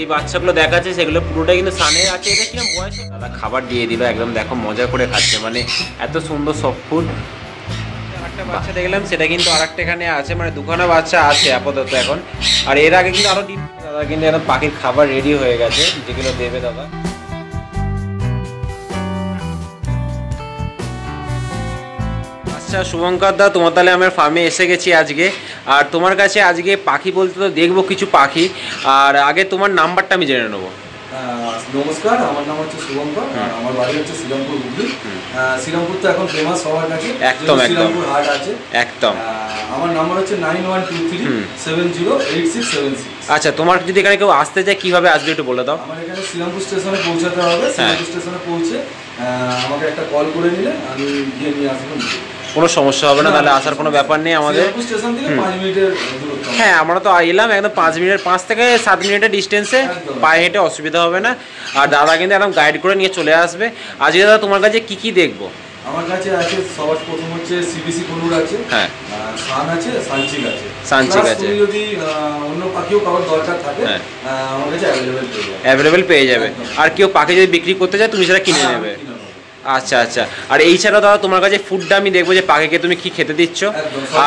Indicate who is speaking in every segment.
Speaker 1: যে বাচ্চাগুলো দেখাচ্ছে সেগুলো পুরোটাই কিন্তু সানের আছে। এটা কিরকম বয়স? দাদা খাবার দিয়ে দিল একদম, দেখো মজা করে খাচ্ছে, মানে এত সুন্দর সব ফুড। একটা বাচ্চা দেখলাম সেটা কিন্তু আরেকটা এখানে আছে, মানে দুখানা বাচ্চা আছে আপাতত এখন। আর এর আগে কিন্তু আরো ডিম, দাদা কিন্তু একদম পাখির খাবার রেডি হয়ে গেছে, যেগুলো দেবে দাদা। আচ্ছা শুভঙ্কর দা, তোমার তাহলে আমার ফার্মে এসে গেছি আজকে। আর তোমার কাছে আজকে পাখি বলতে তো দেখবো কিছু পাখি, আর আগে তোমার নাম্বারটা আমি জেনে নেবো।
Speaker 2: নমস্কার, আমার নাম হচ্ছে শুভঙ্কর, আমার বাড়ি হচ্ছে শ্রীরামপুর হুগলি। শ্রীরামপুর তো এখন ফেমাস সবার কাছে,
Speaker 1: একদম
Speaker 2: শ্রীরামপুর হাট আছে
Speaker 1: একদম।
Speaker 2: আমার নাম্বার হচ্ছে 9123708676।
Speaker 1: আচ্ছা, তোমার যদি এখানে কেউ আসতে চায় কিভাবে আসবে একটু বলে দাও।
Speaker 2: আমার এখানে শ্রীরামপুর স্টেশনে পৌঁছাতে হবে। শ্রীরামপুর স্টেশনে পৌঁছে আমাকে একটা কল করে নিলে আমি গিয়ে নিয়ে আসবো। কোনো
Speaker 1: সমস্যা হবে না, তাহলে আসার কোনো ব্যাপার নেই আমাদের।
Speaker 2: স্টেশন থেকে 5 মিনিটের দূরত্ব।
Speaker 1: হ্যাঁ, আমরা তো এলাম একদম 5 মিনিট, 5 থেকে 7 মিনিটের ডিস্টেন্সে, পায়ে হেঁটে অসুবিধা হবে না। আর দাদা কিন্তু একদম গাইড করে নিয়ে চলে আসবে। আজকে দাদা তোমার কাছে কি কি দেখবো?
Speaker 2: আমার কাছে আছে সবার প্রথম হচ্ছে সিবিসি কলুর আছে, হ্যাঁ, সান আছে, সানচিক আছে। সানচিক আছে, যদি অন্য পাখিও কারোর দরকার থাকে আমার কাছে অ্যাভেলেবেল পেয়ে যাবে।
Speaker 1: আর কেউ পাখি যদি বিক্রি করতে চায় তুমি সেটা কিনে নেবে। আচ্ছা আচ্ছা। আর এই ছাড়া দাদা তোমার কাছে ফুডটা আমি দেখবো যে পাখিকে তুমি কি খেতে দিচ্ছ,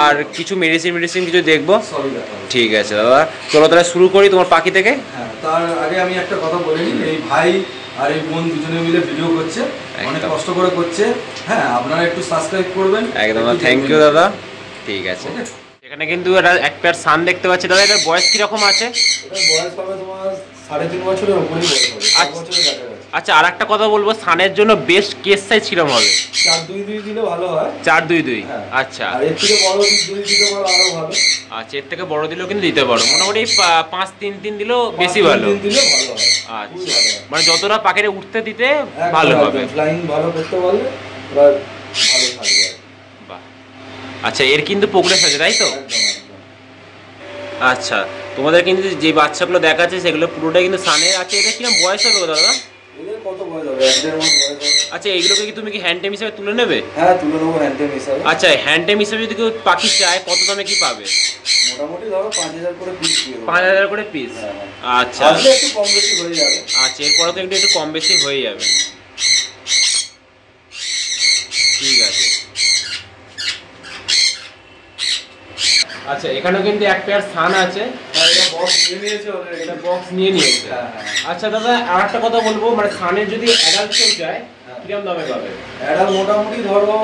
Speaker 1: আর কিছু মেডিসিন কিছু দেখবো। ঠিক আছে দাদা, চলো তাহলে শুরু করি তোমার পাখি থেকে।
Speaker 2: হ্যাঁ, তার আগে আমি একটা কথা বলে নিই, এই ভাই আর এই বোন দুজনে মিলে ভিডিও করছে, অনেক কষ্ট করে করছে। হ্যাঁ, আপনারা একটু সাবস্ক্রাইব করবেন।
Speaker 1: একদম, থ্যাংক ইউ দাদা। ঠিক আছে। এখানে কিন্তু এক পেয়ার সান দেখতে পাচ্ছি দাদা, এটার বয়স কিরকম আছে?
Speaker 2: এটার বয়স পাবে তোমার 3.5 বছরের উপরেই বয়স হবে। 4 বছরের কাছাকাছি।
Speaker 1: আচ্ছা, আর একটা কথা বলবো, সানের জন্য বেস্ট কেস সাইজ কিরকম হবে?
Speaker 2: 4-2-2 দিলে ভালো হয়।
Speaker 1: 4-2-2। আচ্ছা,
Speaker 2: আর এর থেকে বড় 2 দিলে বড় আরো ভালো।
Speaker 1: আচ্ছা, এর থেকে বড় দিলেও কিন্তু দিতে পারো, মোটামুটি 5-3-3 দিলেও বেশি ভালো।
Speaker 2: 3 দিলে ভালো হয়।
Speaker 1: আচ্ছা, মানে যতটা পাখিরে উঠতে দিতে ভালো হবে,
Speaker 2: ফ্লাইং ভালো করতে পারলে ভালো থাকবে।
Speaker 1: বাহ। আচ্ছা, এর কিন্তু প্রোগ্রেস আছে তাই তো? আচ্ছা, তোমাদের কিন্তু যে বাচ্চাগুলো দেখাচ্ছে সেগুলো পুরোটাই কিন্তু সানের আছে। এটা কিরকম বয়স হবে দাদা?
Speaker 2: এদের কত বয়স হবে? 1.5 মাস বয়স হবে।
Speaker 1: আচ্ছা, এইগুলোকে কি তুমি কি হ্যান্ড টেম হিসেবে তুলে নেবে?
Speaker 2: হ্যাঁ, তুলে নেবো হ্যান্ড টেম হিসেবে।
Speaker 1: আচ্ছা, হ্যান্ড টেম হিসেবে যদি কেউ পাখি চায় কত দামে কি পাবে?
Speaker 2: মোটামুটি ধরো 5000 করে পিস দিয়ে দেবো।
Speaker 1: 5000 করে পিস। আচ্ছা,
Speaker 2: আসলে একটু কম বেশি হয়ে যাবে।
Speaker 1: আচ্ছা, এরপরে তো একটু কম বেশি হয়ে যাবে। ঠিক আছে। আচ্ছা, এখানেও কিন্তু এক পেয়ার সান আছে।
Speaker 2: এটা বক্স নিয়ে নিয়েছে অলরেডি।
Speaker 1: এটা বক্স নিয়ে নিয়েছে। আচ্ছা দাদা, আর একটা কথা বলবো, মানে সানের যদি অ্যাডাল্ট কেউ চায় কিরকম দামে পাবে?
Speaker 2: অ্যাডাল্ট মোটামুটি ধরো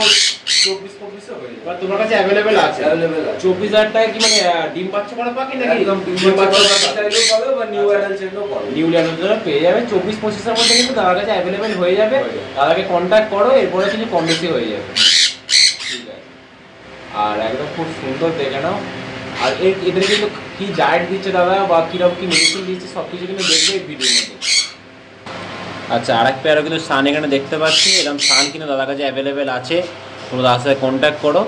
Speaker 2: 24-25 হয়ে যাবে।
Speaker 1: তোমার কাছে অ্যাভেলেবেল আছে?
Speaker 2: অ্যাভেলেবেল আছে।
Speaker 1: 24000 টাকা কি মানে ডিম বাচ্চা করা পাখি নাকি?
Speaker 2: একদম ডিম বাচ্চা চাইলেও পাবে বা নিউ অ্যাডাল্ট চাইলেও পাবে।
Speaker 1: নিউ অ্যাডাল্ট পেয়ে যাবে 24-25 এর মধ্যে, কিন্তু তার কাছে অ্যাভেলেবেল হয়ে যাবে। তাদেরকে কন্ট্যাক্ট করো, এরপরে কিছু কম বেশি হয়ে যাবে। ঠিক আছে। আর একদম খুব সুন্দর দেখে নাও। আর এদের কিন্তু কি ডায়েট দিচ্ছে দাদা বা কিরকম কি মেডিসিন দিচ্ছে সব কিছু কিন্তু দেখবে এই ভিডিওর মধ্যে। আচ্ছা, আরেক পেয়ারও কিন্তু সান এখানে দেখতে পাচ্ছি, এরকম সান কিন্তু দাদার কাছে অ্যাভেলেবেল আছে, তোমরা দাদার সাথে কন্ট্যাক্ট করো।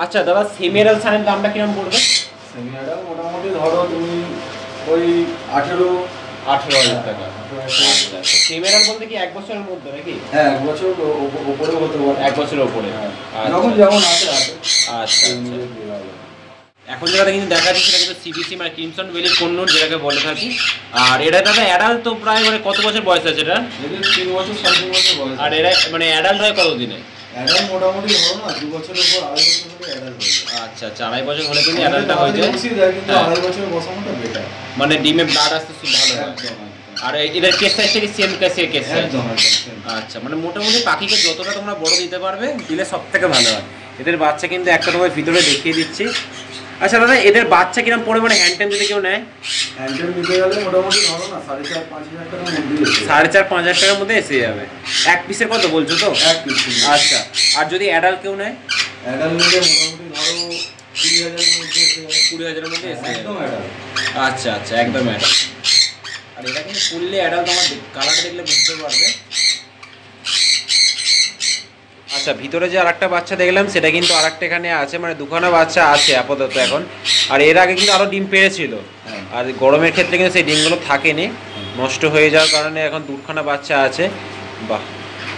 Speaker 1: আচ্ছা দাদা, সেমি অ্যাডাল্ট সানের দামটা কিরকম পড়বে?
Speaker 2: সেমি অ্যাডাল্ট মোটামুটি ধরো তুমি ওই 18,000 টাকা।
Speaker 1: সেমি অ্যাডাল্ট বলতে কি 1 বছরের মধ্যে নাকি?
Speaker 2: হ্যাঁ, 1 বছর উপরে হতে পারে।
Speaker 1: 1 বছরের উপরে।
Speaker 2: যখন যেমন আছে।
Speaker 1: আচ্ছা, এখন যেটা কিন্তু দেখা যাচ্ছে সেটা কিন্তু সিবিসি মানে ক্রিমসন ভ্যালি কোন্নুর যেটাকে বলে থাকি। আর এটা দাদা অ্যাডাল্ট তো প্রায় মানে কত বছর বয়স আছে এটা?
Speaker 2: এদের 3 বছর 3.5 বছর বয়স।
Speaker 1: আর এরা মানে অ্যাডাল্ট হয় কত দিনে?
Speaker 2: অ্যাডাল্ট মোটামুটি ধরো না 2 বছরের উপর 2.5 বছর হলে অ্যাডাল্ট হয়ে যায়।
Speaker 1: আচ্ছা, 2.5 বছর হলে কিন্তু অ্যাডাল্টটা হয়ে যায়,
Speaker 2: কিন্তু 2.5 বছরের বসানোটা বেটার,
Speaker 1: মানে ডিমে ব্লাড আসতে খুব ভালো হয়। আর এদের কেস সাইজটা কি সেম কেস সাইজ? আচ্ছা, মানে মোটামুটি পাখিকে যতটা তোমরা বড় দিতে পারবে দিলে সব থেকে ভালো হয়। এদের বাচ্চা কিন্তু একটা তোমার ভিতরে দেখিয়ে দিচ্ছি। আচ্ছা দাদা, এদের বাচ্চা কিরকম পড়ে, মানে হ্যান্ড টেম যদি কেউ নেয়?
Speaker 2: হ্যান্ড টেম নিতে গেলে মোটামুটি ধরো না 4,500-5,000 টাকার মধ্যে।
Speaker 1: 4,500-5,000 টাকার মধ্যে এসে যাবে। এক পিসের কত বলছো তো?
Speaker 2: এক পিস।
Speaker 1: আচ্ছা, আর যদি অ্যাডাল্ট কেউ নেয়?
Speaker 2: অ্যাডাল্ট নিলে মোটামুটি ধরো 20,000 এর মধ্যে এসে যাবে।
Speaker 1: 20,000 এর মধ্যে এসে যাবে
Speaker 2: একদম অ্যাডাল্ট।
Speaker 1: আচ্ছা আচ্ছা, একদম অ্যাডাল্ট। আর এটা কিন্তু ফুললি অ্যাডাল্ট, আমার কালারটা দেখলে বুঝতে পারবে। আচ্ছা, ভিতরে যে আরেকটা বাচ্চা দেখলাম সেটা কিন্তু আরেকটা এখানে আছে, মানে দুখানা বাচ্চা আছে আপাতত এখন। আর এর আগে কিন্তু আরো ডিম পেড়েছিল, আর গরমের ক্ষেত্রে কিন্তু সেই ডিমগুলো থাকেনি, নষ্ট হয়ে যাওয়ার কারণে এখন দুখানা বাচ্চা আছে। বাহ।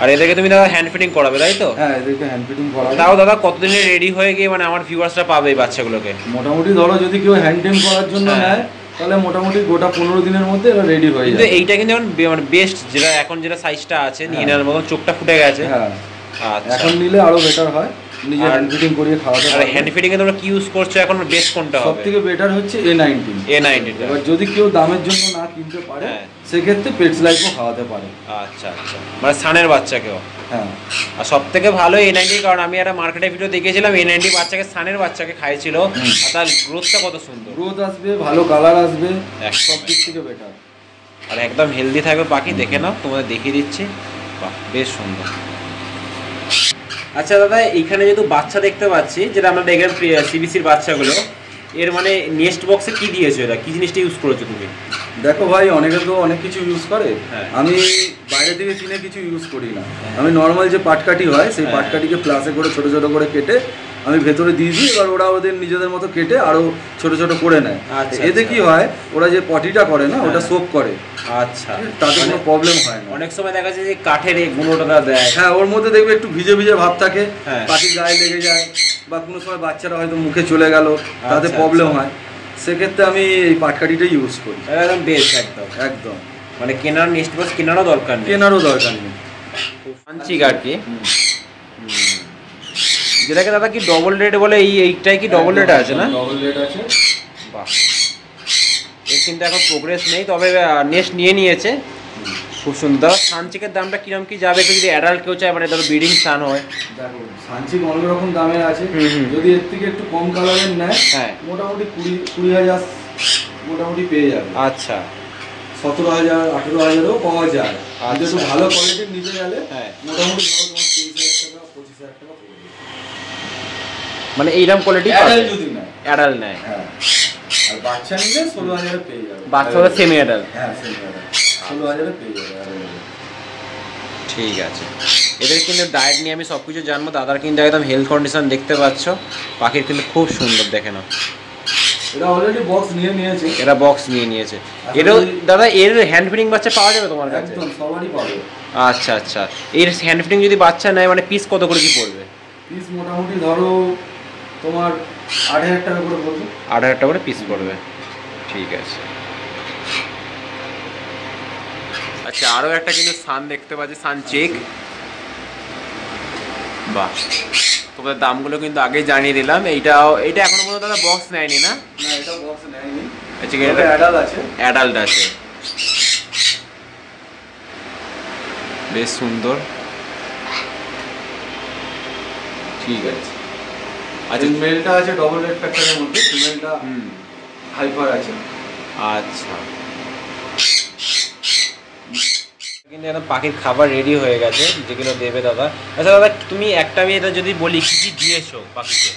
Speaker 1: আর এদেরকে তুমি দাদা হ্যান্ড ফিটিং করাবে তাই তো?
Speaker 2: হ্যাঁ, এদেরকে হ্যান্ড ফিটিং করাবে।
Speaker 1: তাও দাদা কতদিনে রেডি হয়ে গিয়ে মানে আমার ভিউয়ার্সরা পাবে এই বাচ্চাগুলোকে?
Speaker 2: মোটামুটি ধরো যদি কেউ হ্যান্ড টেম করার জন্য নেয় তাহলে মোটামুটি গোটা 15 দিনের মধ্যে এটা রেডি হয়ে যাবে।
Speaker 1: কিন্তু এইটা কিন্তু মানে বেস্ট, যেটা এখন যেটা সাইজটা আছে নিয়ে নেওয়ার মতন, চোখটা ফুটে গেছে।
Speaker 2: হ্যাঁ
Speaker 1: আচ্ছা,
Speaker 2: এখন নিলে আরো বেটার হয়, নিজে হ্যান্ড ফিটিং করিয়ে খাওয়াতে পারবে।
Speaker 1: আর হ্যান্ড ফিটিং এ তোমরা কি ইউজ করছো এখন, বেস্ট কোনটা হবে?
Speaker 2: সবথেকে বেটার হচ্ছে A19। এবার যদি কেউ দামের জন্য না কিনতে পারে সেক্ষেত্রে পেটস লাইফও খাওয়াতে পারে।
Speaker 1: আচ্ছা আচ্ছা, মানে সানের বাচ্চাকেও।
Speaker 2: হ্যাঁ,
Speaker 1: আর সব থেকে ভালো A90, কারণ আমি একটা মার্কেটে ভিডিও দেখেছিলাম A90 বাচ্চাকে, সানের বাচ্চাকে খাইছিল, আর তার গ্রোথটা কত সুন্দর,
Speaker 2: গ্রোথ আসবে, ভালো কালার আসবে, সব দিক থেকে বেটার,
Speaker 1: আর একদম হেলদি থাকবে পাখি। দেখে নাও, তোমাদের দেখিয়ে দিচ্ছি। বাহ, বেশ সুন্দর। আচ্ছা দাদা, এইখানে যেহেতু বাচ্চা দেখতে পাচ্ছি, যেটা আমরা দেখলাম সিবিসির বাচ্চাগুলো, এর মানে নেক্সট বক্সে কি দিয়েছো, এটা কি জিনিসটা ইউজ করেছো তুমি?
Speaker 2: দেখো ভাই, অনেকে তো অনেক কিছু ইউজ করে, আমি বাইরে থেকে কিনে কিছু ইউজ করি না। আমি নর্মাল যে পাটকাঠি হয় সেই পাটকাঠিকে প্লাসে করে ছোট ছোট করে কেটে আমি ভেতরে দিয়ে দিই, এবার ওরা ওদের নিজেদের মতো কেটে আরো ছোট ছোট করে নেয়। এতে কি হয়, ওরা যে পটিটা করে না, ওটা সোপ করে।
Speaker 1: আচ্ছা,
Speaker 2: তাতে কোনো প্রবলেম হয় না।
Speaker 1: অনেক সময় দেখা যায় যে কাঠের এই গুঁড়োটা দেয়,
Speaker 2: হ্যাঁ, ওর মধ্যে দেখবে একটু ভিজে ভিজে ভাব থাকে, পাখির গায়ে লেগে যায়, বা কোনো সময় বাচ্চারা হয়তো মুখে চলে গেল, তাতে প্রবলেম হয়। সেক্ষেত্রে আমি এই পাটকাঠিটাই ইউজ করি।
Speaker 1: একদম বেস্ট, একদম
Speaker 2: একদম,
Speaker 1: মানে কেনার নেক্সট বক্স কেনারও দরকার নেই, সানচিক আর কি, যেটাকে দাদা কি ডবল রেট বলে, এইটাই কি ডবল রেট আছে না?
Speaker 2: ডবল রেট আছে।
Speaker 1: বাহ, এর কিন্তু এখন প্রোগ্রেস নেই, তবে নেক্সট নিয়ে নিয়েছে, খুব সুন্দর। সানচিকের দামটা কিরকম কি যাবে, যদি অ্যাডাল্ট কেউ চায়, মানে ধরো ব্রিডিং সান হয়?
Speaker 2: দেখো, সানচিক অনেক রকম দামের আছে, যদি এর থেকে একটু কম কালারের নেয়, মোটামুটি 20,000 মোটামুটি পেয়ে যাবে।
Speaker 1: আচ্ছা,
Speaker 2: 17,000 18,000ও পাওয়া যায়। আর একটু ভালো কোয়ালিটির নিতে গেলে মোটামুটি 23,000 টাকা 25,000 টাকা পড়বে,
Speaker 1: মানে এইরকম কোয়ালিটি
Speaker 2: অ্যাডাল্ট যদি নেয়।
Speaker 1: অ্যাডাল্ট নেয়,
Speaker 2: হ্যাঁ, আর বাচ্চা নিলে 16,000 পেয়ে যাবে।
Speaker 1: বাচ্চা হলে সেমি অ্যাডাল্ট?
Speaker 2: হ্যাঁ, সেমি অ্যাডাল্ট 16,000 পেয়ে যাবে।
Speaker 1: ঠিক আছে, এদের কিন্তু ডায়েট নিয়ে আমি সব কিছু জানবো। দাদার কিন্তু একদম হেলথ কন্ডিশন দেখতে পাচ্ছ, পাখির কিন্তু খুব সুন্দর, দেখে নাও।
Speaker 2: এটা অলরেডি বক্স নিয়ে নিয়েছে,
Speaker 1: এরা বক্স নিয়ে নিয়েছে। এটাও দাদা, এর হ্যান্ড ফিডিং বাচ্চা পাওয়া যাবে তোমার কাছে?
Speaker 2: একদম, সবারই পাবে।
Speaker 1: আচ্ছা আচ্ছা, এর হ্যান্ড ফিডিং যদি বাচ্চা নেয়, মানে পিস কত করে কি পড়বে?
Speaker 2: পিস মোটামুটি ধরো তোমার 8,000 টাকা করে পড়বে।
Speaker 1: 8,000 টাকা করে পিস পড়বে, ঠিক আছে। আচ্ছা, আরও একটা কিন্তু সান দেখতে পাচ্ছি, সানচিক। বাহ, তোমাদের দামগুলো কিন্তু আগেই জানিয়ে দিলাম। এইটা এখনো পর্যন্ত দাদা বক্স নেয়নি না?
Speaker 2: না, এটা বক্স নেয়নি।
Speaker 1: আচ্ছা, এটা
Speaker 2: অ্যাডাল্ট আছে।
Speaker 1: অ্যাডাল্ট আছে, বেশ সুন্দর, ঠিক আছে।
Speaker 2: আচ্ছা, মেলটা আছে ডবল রেড ফ্যাক্টরের মধ্যে, ফিমেলটা হাইপার আছে।
Speaker 1: আচ্ছা, কিন্তু একদম পাখির খাবার রেডি হয়ে গেছে, যেগুলো দেবে দাদা। আচ্ছা দাদা, তুমি একটা, আমি এটা যদি বলি কি কি দিয়েছো পাখিকে?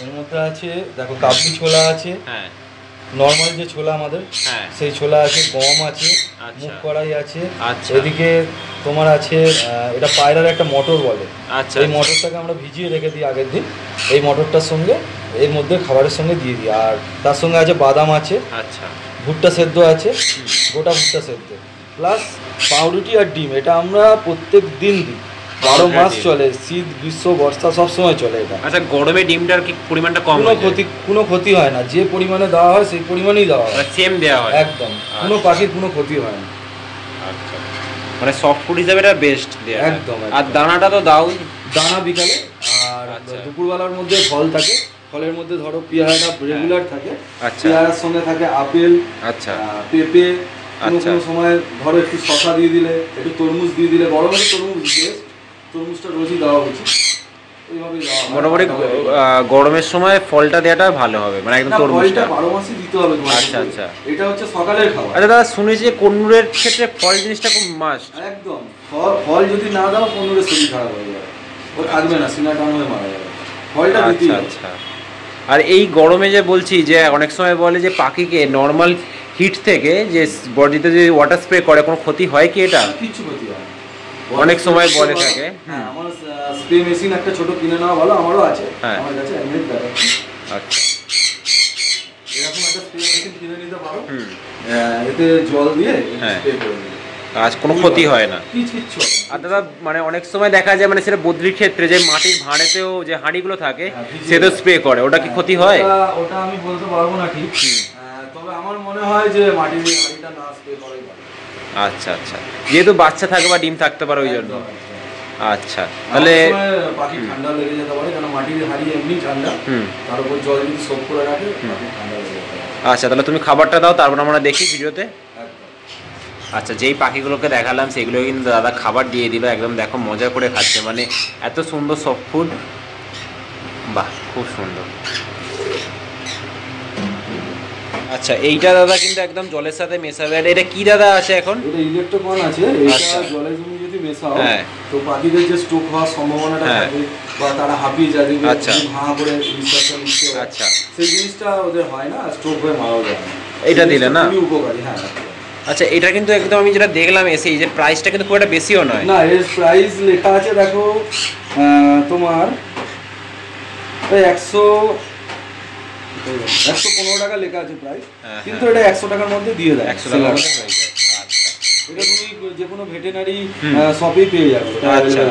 Speaker 2: এর মধ্যে আছে দেখো, কাবলি ছোলা আছে, হ্যাঁ, নর্মাল যে ছোলা আমাদের, হ্যাঁ, সেই ছোলা আছে, গম আছে, মুগ কড়াই আছে। আচ্ছা, এদিকে তোমার আছে, এটা পায়রার একটা মটর বলে। আচ্ছা, এই মটরটাকে আমরা ভিজিয়ে রেখে দিই আগের দিন, এই মটরটার সঙ্গে এর মধ্যে খাবারের সঙ্গে দিয়ে দিই। আর তার সঙ্গে আছে বাদাম আছে, আচ্ছা, ভুট্টা সেদ্ধ আছে, গোটা ভুট্টা সেদ্ধ, প্লাস পাউরুটি আর ডিম। এটা আমরা প্রত্যেক দিন দিই, 12 মাস চলে, শীত গ্রীষ্ম বর্ষা সব সময় চলে এটা।
Speaker 1: আচ্ছা, গরমে ডিমটার কি পরিমাণটা কম হয়?
Speaker 2: কোনো ক্ষতি হয় না, যে পরিমাণে দেওয়া হয় সেই পরিমাণেই দেওয়া হয়,
Speaker 1: সেম দেওয়া হয়
Speaker 2: একদম, কোনো পাখির কোনো ক্ষতি হয় না।
Speaker 1: আচ্ছা, মানে সফট ফুড হিসাবে এটা বেস্ট
Speaker 2: একদম।
Speaker 1: আর দানাটা তো দাও?
Speaker 2: দানা বিকালে, আর দুপুরবেলার মধ্যে ফল থাকে, ফলের মধ্যে ধরো পেয়ারা রেগুলার থাকে, পেয়ারার সঙ্গে থাকে আপেল, আচ্ছা, পেঁপে, কোনো সময় ধরো একটু শসা দিয়ে দিলে, একটু তরমুজ দিয়ে দিলে, বড় বড় তরমুজটা রোজই দেওয়া উচিত।
Speaker 1: মোটামুটি গরমের সময় ফলটা দেওয়াটা ভালো হবে, মানে একদম তরমুজটা
Speaker 2: 12 মাসই দিতে হবে।
Speaker 1: আচ্ছা আচ্ছা,
Speaker 2: এটা হচ্ছে সকালের খাবার।
Speaker 1: আচ্ছা দাদা, শুনেছি যে কন্নুরের ক্ষেত্রে ফল জিনিসটা খুব মাস্ট।
Speaker 2: একদম, ফল যদি না দাও কন্নুরের শরীর খারাপ হয়ে যাবে, ও থাকবে না, সিনা টান হয়ে মারা যাবে, ফলটা দিতেই হবে। আচ্ছা,
Speaker 1: আর এই গরমে যে বলছি, যে অনেক সময় বলে যে পাখিকে নর্মাল হিট থেকে যে বডিতে যে ওয়াটার স্প্রে করে, কোনো ক্ষতি হয় কি? এটা
Speaker 2: কিছু ক্ষতি হয়,
Speaker 1: অনেক সময় বলে থাকে।
Speaker 2: হ্যাঁ, আমার স্প্রে মেশিন একটা ছোট কিনে নেওয়া ভালো, আমারও আছে আমার কাছে। আচ্ছা, এরকম একটা স্প্রে মেশিন কিনে নিতে পারো, এতে জল দিয়ে স্প্রে করে দিলে
Speaker 1: আজ কোনো ক্ষতি হয় না,
Speaker 2: কিচ্ছু।
Speaker 1: আর দাদা, মানে অনেক সময় দেখা যায়, মানে সেটা বদলির ক্ষেত্রে যে মাটির ভাঁড়েতেও যে হাঁড়িগুলো থাকে সেটাও স্প্রে করে, ওটা কি ক্ষতি হয়?
Speaker 2: ওটা আমি বলতে পারবো না ঠিক, তবে আমার মনে মনে হয় যে মাটির হাঁড়িটা না স্প্রে করাই ভালো।
Speaker 1: আচ্ছা আচ্ছা, যেহেতু বাচ্চা থাকে বা ডিম থাকতে পারে ওই জন্য। আচ্ছা, তাহলে
Speaker 2: পাখি ঠান্ডা লেগে যেতে পারে, কারণ মাটির হাঁড়ি এমনি ঠান্ডা, তার উপর জল যদি সোক করে রাখে পাখি ঠান্ডা লেগে যেতে পারে।
Speaker 1: আচ্ছা, তাহলে তুমি খাবারটা দাও, তারপর আমরা দেখি ভিডিওতে। আচ্ছা, যেই পাখিগুলোকে দেখালাম সেগুলো কিন্তু দাদা খাবার দিয়ে দিল, একদম দেখো মজা করে খাচ্ছে, মানে এত সুন্দর সফট ফুড, বাহ খুব সুন্দর। আচ্ছা, এইটা দাদা কিন্তু একদম জলের সাথে মেশাবে। আর এটা কি দাদা আছে এখন?
Speaker 2: এটা ইলেকট্রোকন আছে, এটা জলে তুমি যদি মেশাও তো পাখিদের যে স্ট্রোক হওয়ার সম্ভাবনাটা থাকে বা তারা হাঁপিয়ে যায়,
Speaker 1: আচ্ছা
Speaker 2: ভাঁ করে নিঃশ্বাসটা নিচ্ছে,
Speaker 1: আচ্ছা
Speaker 2: সেই জিনিসটা ওদের হয় না, স্ট্রোক হয়ে মারাও যায় না।
Speaker 1: এটা দিলে না
Speaker 2: খুবই উপকারী। হ্যাঁ,
Speaker 1: আচ্ছা, এটা কিন্তু একদম আমি যেটা দেখলাম এসে, এই যে প্রাইসটা কিন্তু খুব একটা বেশিও নয়।
Speaker 2: না, এর প্রাইস লেখা আছে দেখো তোমার 115 টাকা লেখা আছে প্রাইস, কিন্তু এটা 100 টাকার মধ্যে দিয়ে দেয়।
Speaker 1: 100 টাকার মধ্যে হয়ে যায়। আচ্ছা,
Speaker 2: এটা তুমি যে কোনো ভেটেরিনারি শপেই পেয়ে যাবে।
Speaker 1: আচ্ছা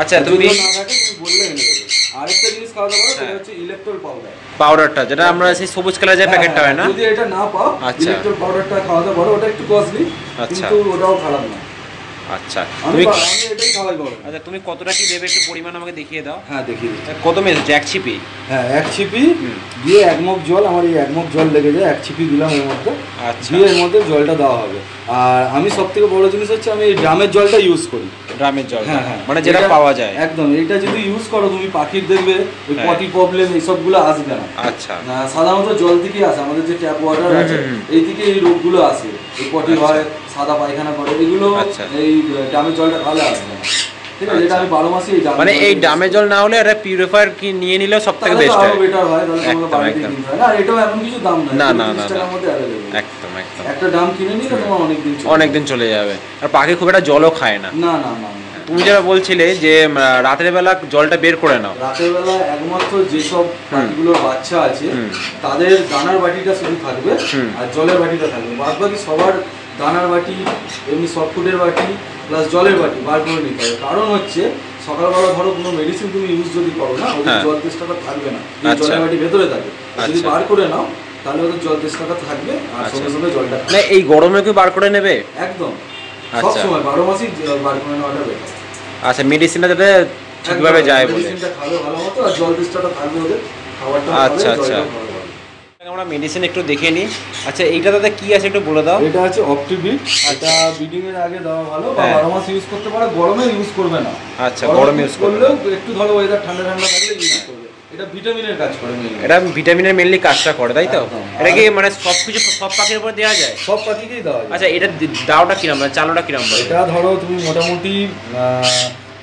Speaker 1: আচ্ছা, তুমি
Speaker 2: না থাকে তুমি বললে এনে দেবে। আরেকটা জিনিস খাওয়াতে পারো, সেটা হচ্ছে ইলেকট্রল পাউডার।
Speaker 1: পাউডারটা যেটা আমরা সেই সবুজ কালারের যে প্যাকেটটা হয় না,
Speaker 2: যদি এটা না পাও ইলেকট্রল পাউডারটা খাওয়াতে পারো, ওটা একটু কস্টলি, কিন্তু ওটাও খারাপ না।
Speaker 1: আচ্ছা,
Speaker 2: আমি এটাই খাওয়াই বলো।
Speaker 1: আচ্ছা, তুমি কতটা কি দেবে একটু পরিমাণ আমাকে দেখিয়ে দাও।
Speaker 2: হ্যাঁ, দেখিয়ে দিচ্ছি।
Speaker 1: কত মেশাচ্ছ? 1 ছিপি?
Speaker 2: হ্যাঁ, 1 ছিপি দিয়ে 1 মগ জল, আমার এই 1 মগ জল লেগে যায়, 1 ছিপি দিলাম এর মধ্যে।
Speaker 1: আচ্ছা,
Speaker 2: দিয়ে এর মধ্যে জলটা দেওয়া হবে। আর আমি সবথেকে বড় জিনিস হচ্ছে আমি এই ড্রামের জলটা ইউজ করি।
Speaker 1: ড্রামের জল?
Speaker 2: হ্যাঁ হ্যাঁ,
Speaker 1: মানে যেটা পাওয়া যায়
Speaker 2: একদম। এটা যদি ইউজ করো তুমি, পাখির দেখবে ওই পটি প্রবলেম এইসবগুলো আসবে না।
Speaker 1: আচ্ছা,
Speaker 2: সাধারণত জল থেকেই আসে, আমাদের যে ট্যাপ ওয়াটার আছে এই থেকে এই রোগগুলো আসে, এই পটি হয়, সাদা পায়খানা করে, এগুলো এই ড্রামের জলটা খাওয়ালে আসবে না। ঠিক আছে, এটা আমি 12 মাসই এই
Speaker 1: মানে এই ড্রামের জল না হলে এটা পিউরিফায়ার কি নিয়ে নিলে সবথেকে বেস্ট হয়,
Speaker 2: বেটার হয়। তাহলে তোমার বাড়িতে কিনতে হয় না, আর এটাও এমন কিছু দাম না,
Speaker 1: না না না,
Speaker 2: টাকার মধ্যে अवेलेबल।
Speaker 1: একদম একদম,
Speaker 2: একটা ড্রাম কিনে নিলে তোমার অনেক দিন
Speaker 1: চলে যাবে। আর পাখি খুব একটা জলও খায় না।
Speaker 2: না না না।
Speaker 1: তুমি যেটা বলছিলে যে রাতের বেলা জলটা বের করে নাও,
Speaker 2: রাতের বেলা একমাত্র যেসব পাখিগুলোর বাচ্চা আছে তাদের দানার বাটিটা শুধু থাকবে আর জলের বাটিটা থাকবে, বাদ বাকি সবার দানার বাটি, এমনি সফট ফুডের বাটি প্লাস জলের বাটি বার করে নিতে হবে। কারণ হচ্ছে সকালবেলা ধরো কোনো মেডিসিন তুমি ইউজ যদি করো না, ওদের জল তেষ্টাটা থাকবে না, জলের বাটি ভেতরে থাকে। যদি বার করে নাও তাহলে ওদের জল তেষ্টাটা থাকবে আর সঙ্গে সঙ্গে জলটা।
Speaker 1: না, এই গরমে কি বার করে নেবে?
Speaker 2: একদম, সব সময় 12 মাসই বার করে নেওয়াটা বেটার।
Speaker 1: আচ্ছা, মেডিসিনটা যাতে ঠিকভাবে যায় বলে,
Speaker 2: মেডিসিনটা খাবে ভালো মতো আর জল তেষ্টাটা থাকবে ওদের, খাবারটা।
Speaker 1: আচ্ছা আচ্ছা, আমরা মেডিসিন একটু দেখে নিই। আচ্ছা, এইটা দাদা কি আছে একটু বলে দাও।
Speaker 2: এটা আছে অপটিবিট, এটা ব্রিডিং এর আগে দেওয়া ভালো, বা 12 মাস ইউজ করতে পারো, গরমে ইউজ করবে না।
Speaker 1: আচ্ছা, গরমে ইউজ
Speaker 2: করলেও একটু ধরো ওয়েদার ঠান্ডা ঠান্ডা থাকলে ইউজ করবে। এটা ভিটামিনের কাজ করে মেইনলি,
Speaker 1: এটা ভিটামিনের মেইনলি কাজটা করে, তাই তো? এটা কি মানে সবকিছু সব পাখির উপর দেওয়া যায়?
Speaker 2: সব পাখিকেই দেওয়া যায়।
Speaker 1: আচ্ছা, এটা দাওটা কিরকম, মানে চালটা কিরকম?
Speaker 2: এটা ধরো তুমি মোটামুটি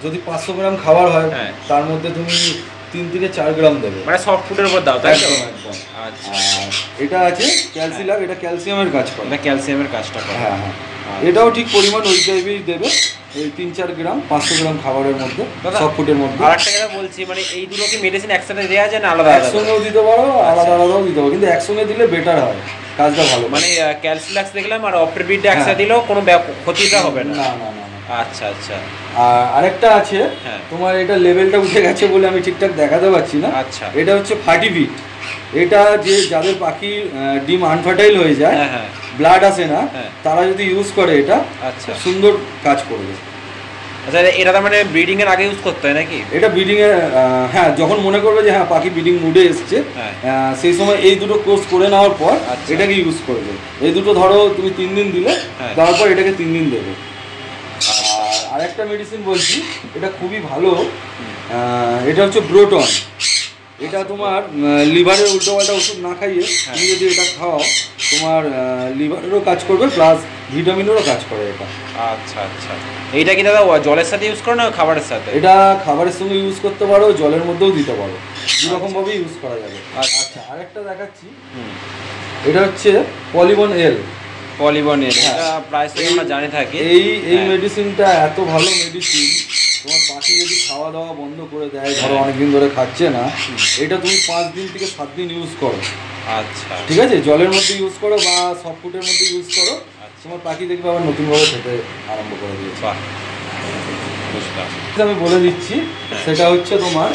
Speaker 2: যদি 500 গ্রাম খাবার হয় তার মধ্যে তুমি 3 থেকে 4 গ্রাম দেবে,
Speaker 1: মানে সফট ফুডের উপর দাও, তাই তো?
Speaker 2: আচ্ছা, এটা আছে ক্যালসিলাম, এটা ক্যালসিয়ামের কাজ করে।
Speaker 1: এটা ক্যালসিয়ামের কাজটা করে।
Speaker 2: হ্যাঁ হ্যাঁ, এটাও ঠিক পরিমাণ ওই টাইপেই দেবে, এই 3-4 গ্রাম 500 গ্রাম খাবারের মধ্যে, সব ফুডের মধ্যে।
Speaker 1: আর একটা কথা বলছি, মানে এই দুটো কি মেডিসিন একসাথে দেওয়া যায় না আলাদা আলাদা?
Speaker 2: একসঙ্গেও দিতে পারো, আলাদা আলাদাও দিতে পারো, কিন্তু একসঙ্গে দিলে বেটার হয়, কাজটা ভালো।
Speaker 1: মানে ক্যালসিলাক্স দেখলাম আর অপটিবিট একসাথে দিলেও কোনো ক্ষতিটা হবে না?
Speaker 2: না না না।
Speaker 1: আচ্ছা আচ্ছা,
Speaker 2: আর আরেকটা আছে তোমার, এটা লেভেলটা উঠে গেছে বলে আমি ঠিকঠাক দেখাতে পারছি না।
Speaker 1: আচ্ছা,
Speaker 2: এটা হচ্ছে ফার্টিভিট। এটা যে যাদের পাখি ডিম আনফার্টাইল হয়ে যায়, ব্লাড আসে না, তারা যদি ইউজ করে এটা
Speaker 1: আচ্ছা
Speaker 2: সুন্দর কাজ করবে।
Speaker 1: আচ্ছা, এটা তো মানে ব্রিডিং এর আগে ইউজ করতে হয় নাকি?
Speaker 2: এটা ব্রিডিং এর, হ্যাঁ, যখন মনে করবে যে হ্যাঁ পাখি ব্রিডিং মুডে এসছে, সেই সময় এই দুটো কোর্স করে নেওয়ার পর এটাকে ইউজ করবে। এই দুটো ধরো তুমি 3 দিন দিলে, তারপর এটাকে 3 দিন দেবে। আর একটা মেডিসিন বলছি, এটা খুবই ভালো, এটা হচ্ছে ব্রোটন। এটা তোমার লিভারের উল্টোপাল্টা ওষুধ না খাইয়ে তুমি যদি এটা খাও, তোমার লিভারেরও কাজ করবে প্লাস ভিটামিনেরও কাজ করে এটা।
Speaker 1: আচ্ছা আচ্ছা, এইটা কি দাদা জলের সাথে ইউজ করো না খাবারের সাথে?
Speaker 2: এটা খাবারের সঙ্গে ইউজ করতে পারো, জলের মধ্যেও দিতে পারো, দুরকমভাবে ইউজ করা যাবে। আচ্ছা, আরেকটা দেখাচ্ছি, এটা হচ্ছে পলিবন এল।
Speaker 1: পলিবন এল, এটা প্রাইস আমরা জানি থাকি।
Speaker 2: এই মেডিসিনটা এত ভালো মেডিসিন, তোমার পাখি যদি খাওয়া দাওয়া বন্ধ করে দেয়, ধরো অনেকদিন ধরে খাচ্ছে না, এটা তুমি 5 দিন থেকে 7 দিন ইউজ করো।
Speaker 1: আচ্ছা,
Speaker 2: ঠিক আছে, জলের মধ্যে ইউজ করো বা সফট ফুডের মধ্যে ইউজ করো, তোমার পাখি দেখবে আবার নতুনভাবে খেতে আরম্ভ করে দিয়েছে। আমি বলে দিচ্ছি, সেটা হচ্ছে তোমার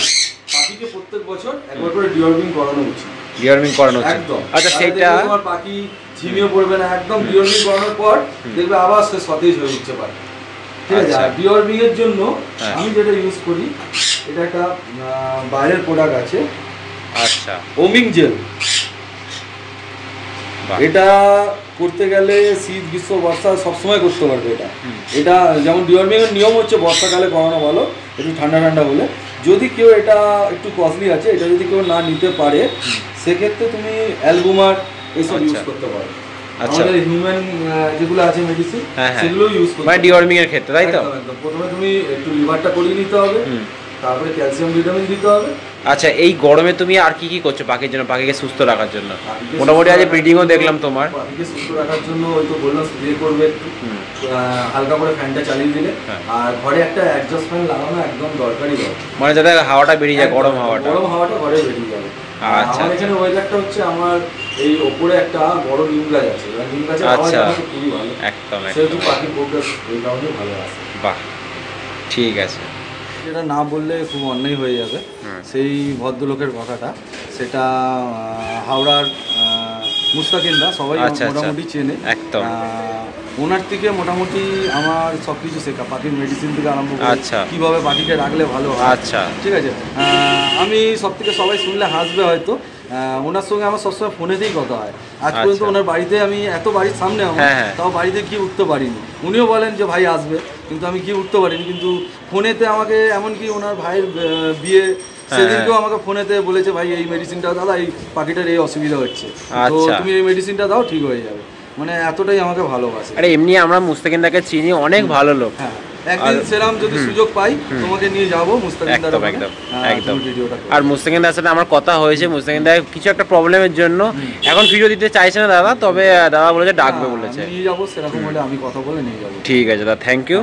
Speaker 2: পাখিকে প্রত্যেক বছর একবার করে ডিওর্মিং করানো উচিত।
Speaker 1: ডিওর্মিং করানো উচিত,
Speaker 2: একদম।
Speaker 1: আচ্ছা, সেটা
Speaker 2: তোমার পাখি ঝিমিয়ে পড়বে না, একদম ডিওয়ার্মিং করানোর পর দেখবে আবার সে সতেজ হয়ে উঠতে পারে। ঠিক আছে। আর ডিওয়ার্মিং এর জন্য আমি যেটা ইউজ করি, এটা একটা বাইরের প্রোডাক্ট আছে, আচ্ছা, ওমিং জেল। এটা করতে গেলে শীত গ্রীষ্ম বর্ষা সবসময় করতে পারবে। এটা যেমন ডিওয়ার্মিং এর নিয়ম হচ্ছে বর্ষাকালে করানো ভালো, একটু ঠান্ডা ঠান্ডা হলে। যদি কেউ এটা একটু কস্টলি আছে, এটা যদি কেউ না নিতে পারে সেক্ষেত্রে তুমি অ্যালবুমার এসব ইউজ করতে পারো। আমাদের হিউম্যান যেগুলো আছে মেডিসিন সেগুলো ইউজ করতে পারো
Speaker 1: ডিওয়ার্মিং এর ক্ষেত্রে, তাই তো?
Speaker 2: প্রথমে তুমি একটু লিভারটা করিয়ে নিতে হবে, তারপরে ক্যালসিয়াম ভিটামিন দিতে হবে।
Speaker 1: আচ্ছা, এই গরমে তুমি আর কি কি করছো পাখির জন্য, পাখিকে সুস্থ রাখার জন্য? মোটামুটি আজ ব্রিডিংও দেখলাম তোমার।
Speaker 2: পাখিকে সুস্থ রাখার জন্য ওই তো বললাম স্প্রে করবে, একটু হালকা করে ফ্যানটা চালিয়ে দিলে, আর ঘরে একটা অ্যাডজাস্ট ফ্যান লাগানো একদম দরকারি।
Speaker 1: মানে যাতে হাওয়াটা বেরিয়ে যায়, গরম হাওয়াটা
Speaker 2: ঘরে বেরিয়ে যাবে। আচ্ছা, আমার এখানে ওয়েদারটা হচ্ছে, আমার এই ওপরে একটা বড় নিম গাছ আছে, নিম গাছের আওয়াজ খুবই ভালো, একদম সেহেতু পাখির প্রোগ্রেস এই কারণে ভালো আছে।
Speaker 1: বাহ, ঠিক আছে।
Speaker 2: যেটা না বললে খুব অন্যায় হয়ে যাবে, সেই ভদ্রলোকের কথাটা, সেটা হাওড়ার মুস্তাকিন্দা, সবাই মোটামুটি চেনে। একদম ওনার থেকে মোটামুটি আমার সব কিছু শেখা, পাখির মেডিসিন থেকে আরম্ভ করে কীভাবে পাখিকে রাখলে ভালো হয়। আচ্ছা, ঠিক আছে। আমি সব থেকে, সবাই শুনলে হাসবে হয়তো, ওনার সঙ্গে আমার সবসময় ফোনেতেই কথা হয়। আজ পর্যন্ত ওনার বাড়িতে আমি, এত বাড়ির সামনে আমার, তাও বাড়িতে গিয়ে উঠতে পারিনি। উনিও বলেন যে ভাই আসবে, কিন্তু আমি গিয়ে উঠতে পারিনি। কিন্তু ফোনেতে আমাকে, এমনকি ওনার ভাইয়ের বিয়ে সেদিনকেও আমাকে ফোনেতে বলেছে, ভাই এই মেডিসিনটা দাদা, এই পাখিটার এই অসুবিধা হচ্ছে, তো তুমি এই মেডিসিনটা দাও, ঠিক হয়ে যাবে। মানে এতটাই আমাকে ভালোবাসে।
Speaker 1: আরে এমনি আমরা মুস্তাকিন্দাকে চিনি, অনেক ভালো লোক।
Speaker 2: হ্যাঁ, একদিন সেরাম যদি সুযোগ পাই তোমাকে নিয়ে যাবো মুস্তাকিন্দার।
Speaker 1: একদম। আর মুস্তাকিন্দার সাথে আমার কথা হয়েছে, মুস্তাকিন্দা কিছু একটা প্রবলেমের জন্য এখন ভিডিও দিতে চাইছে না দাদা, তবে দাদা বলেছে ডাকবে, বলেছে
Speaker 2: নিয়ে যাবো, সেরকম হলে আমি কথা বলে নিয়ে যাবো।
Speaker 1: ঠিক আছে দাদা, থ্যাংক ইউ।